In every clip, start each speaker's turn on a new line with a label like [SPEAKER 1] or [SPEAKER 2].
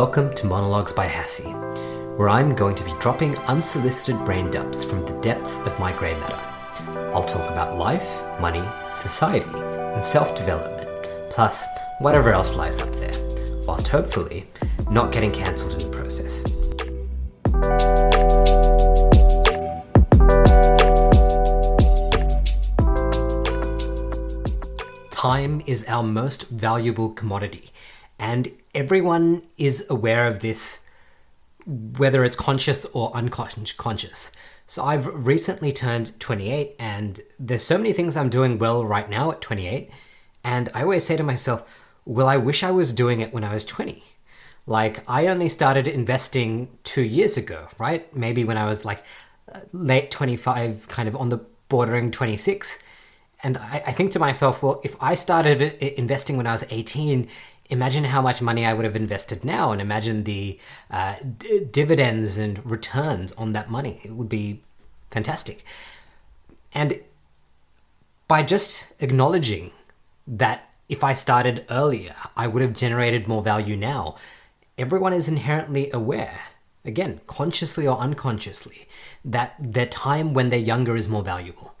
[SPEAKER 1] Welcome to Monologues by Hassie, where I'm going to be dropping unsolicited brain dumps from the depths of my grey matter. I'll talk about life, money, society, and self-development, plus whatever else lies up there, whilst hopefully not getting cancelled in the process. Time is our most valuable commodity, and everyone is aware of this, whether it's conscious or unconscious. So I've recently turned 28, and there's so many things I'm doing well right now at 28, and I always say to myself, well, I wish I was doing it when I was 20. Like, I only started investing 2 years ago, right? Maybe when I was like late 25, kind of on the bordering 26. And I think to myself, well, if I started investing when I was 18, imagine how much money I would have invested now, and imagine the dividends and returns on that money. It would be fantastic. And by just acknowledging that if I started earlier, I would have generated more value now, everyone is inherently aware, again, consciously or unconsciously, that their time when they're younger is more valuable.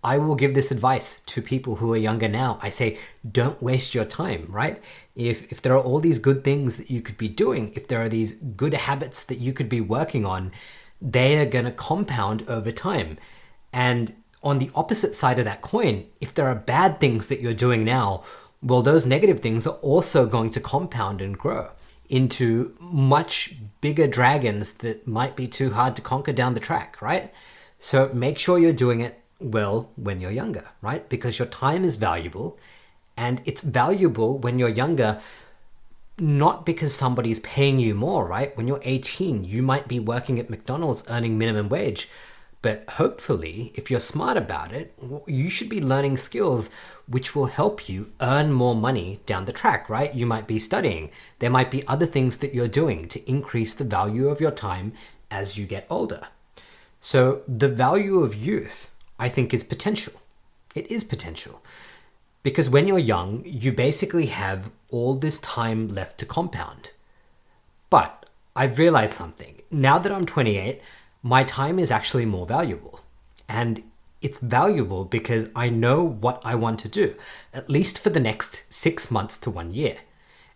[SPEAKER 1] I will give this advice to people who are younger now. I say, don't waste your time, right? If there are all these good things that you could be doing, if there are these good habits that you could be working on, they are going to compound over time. And on the opposite side of that coin, if there are bad things that you're doing now, well, those negative things are also going to compound and grow into much bigger dragons that might be too hard to conquer down the track, right? So make sure you're doing it well when you're younger, right? Because your time is valuable, and it's valuable when you're younger, not because somebody's paying you more, right? When you're 18, you might be working at McDonald's earning minimum wage, but hopefully, if you're smart about it, you should be learning skills which will help you earn more money down the track, right? You might be studying. There might be other things that you're doing to increase the value of your time as you get older. So the value of youth, I think, is potential. It is potential. Because when you're young, you basically have all this time left to compound. But I've realized something. Now that I'm 28, my time is actually more valuable. And it's valuable because I know what I want to do, at least for the next 6 months to 1 year.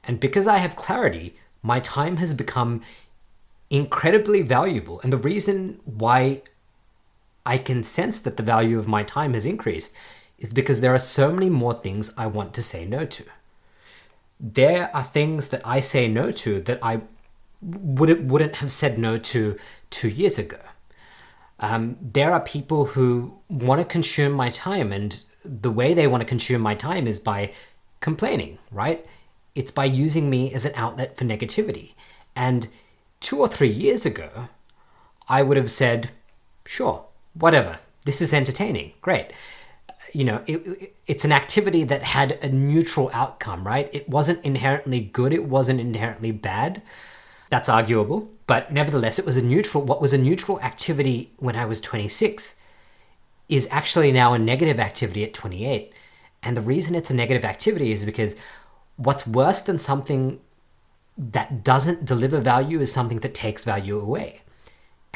[SPEAKER 1] And because I have clarity, my time has become incredibly valuable. And the reason why I can sense that the value of my time has increased is because there are so many more things I want to say no to. There are things that I say no to that I wouldn't have said no to 2 years ago. There are people who want to consume my time, and the way they want to consume my time is by complaining, right? It's by using me as an outlet for negativity. And 2 or 3 years ago, I would have said, sure, whatever, this is entertaining, great. You know, it's an activity that had a neutral outcome, right? It wasn't inherently good, it wasn't inherently bad. That's arguable, but nevertheless, it was a neutral. What was a neutral activity when I was 26 is actually now a negative activity at 28. And the reason it's a negative activity is because what's worse than something that doesn't deliver value is something that takes value away.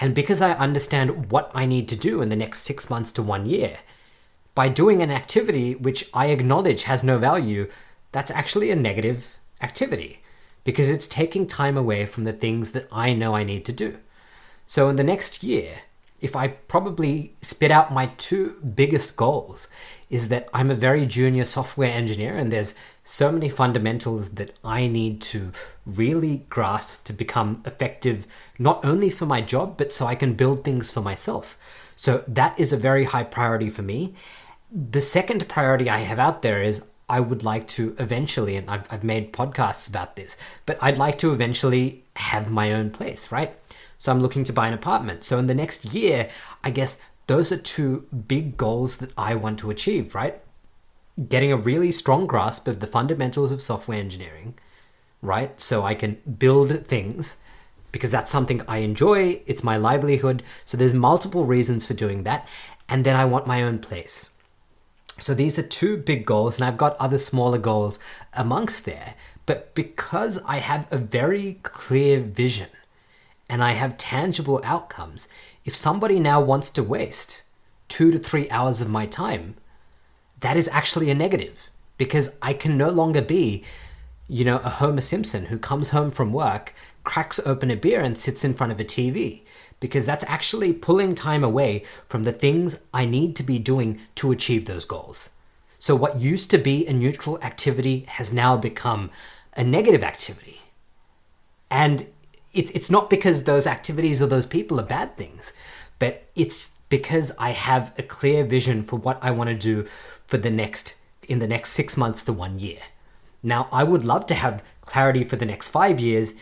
[SPEAKER 1] And because I understand what I need to do in the next 6 months to 1 year, by doing an activity which I acknowledge has no value, that's actually a negative activity because it's taking time away from the things that I know I need to do. So in the next year, if I probably spit out my 2 biggest goals, is that I'm a very junior software engineer, and there's so many fundamentals that I need to really grasp to become effective, not only for my job, but so I can build things for myself. So that is a very high priority for me. The second priority I have out there is I would like to eventually, and I've made podcasts about this, but I'd like to eventually have my own place, right? So I'm looking to buy an apartment. So in the next year, I guess those are 2 big goals that I want to achieve, right? Getting a really strong grasp of the fundamentals of software engineering, right? So I can build things because that's something I enjoy. It's my livelihood. So there's multiple reasons for doing that. And then I want my own place. So these are 2 big goals, and I've got other smaller goals amongst there. But because I have a very clear vision and I have tangible outcomes, if somebody now wants to waste 2 to 3 hours of my time, that is actually a negative, because I can no longer be, a Homer Simpson who comes home from work, cracks open a beer and sits in front of a TV, because that's actually pulling time away from the things I need to be doing to achieve those goals. So what used to be a neutral activity has now become a negative activity. And it's not because those activities or those people are bad things, but it's because I have a clear vision for what I want to do in the next 6 months to 1 year. Now, I would love to have clarity for the next 5 years.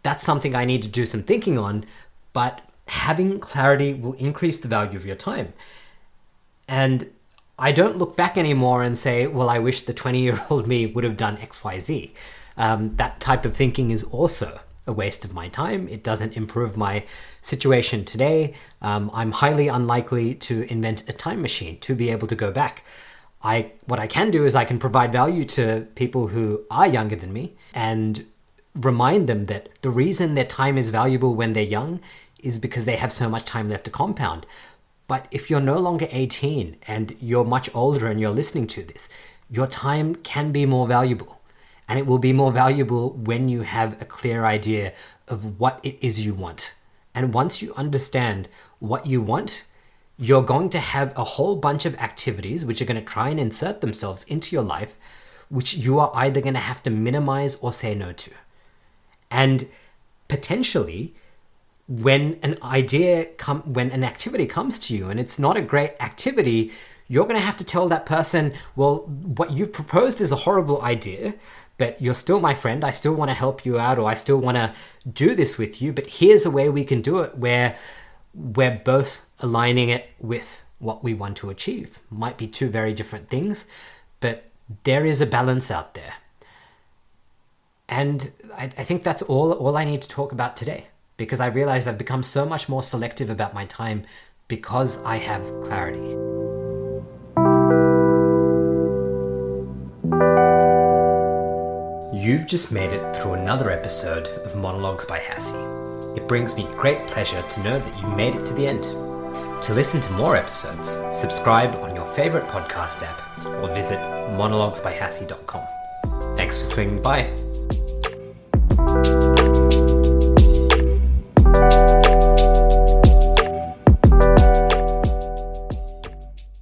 [SPEAKER 1] That's something I need to do some thinking on, but having clarity will increase the value of your time. And I don't look back anymore and say, well, I wish the 20-year-old me would have done X, Y, Z. That type of thinking is also a waste of my time. It doesn't improve my situation today. I'm highly unlikely to invent a time machine to be able to go back. What I can do is I can provide value to people who are younger than me and remind them that the reason their time is valuable when they're young is because they have so much time left to compound. But if you're no longer 18 and you're much older and you're listening to this, your time can be more valuable. And it will be more valuable when you have a clear idea of what it is you want. And once you understand what you want, you're going to have a whole bunch of activities which are going to try and insert themselves into your life, which you are either going to have to minimize or say no to. And potentially, when an activity comes to you and it's not a great activity, you're going to have to tell that person, well, what you've proposed is a horrible idea, but you're still my friend. I still want to help you out, or I still want to do this with you. But here's a way we can do it where we're both aligning it with what we want to achieve. Might be two very different things, but there is a balance out there. And I think that's all I need to talk about today, because I realized I've become so much more selective about my time because I have clarity. You've just made it through another episode of Monologues by Hassie. It brings me great pleasure to know that you made it to the end. To listen to more episodes, subscribe on your favorite podcast app or visit monologuesbyhassie.com. Thanks for swinging by.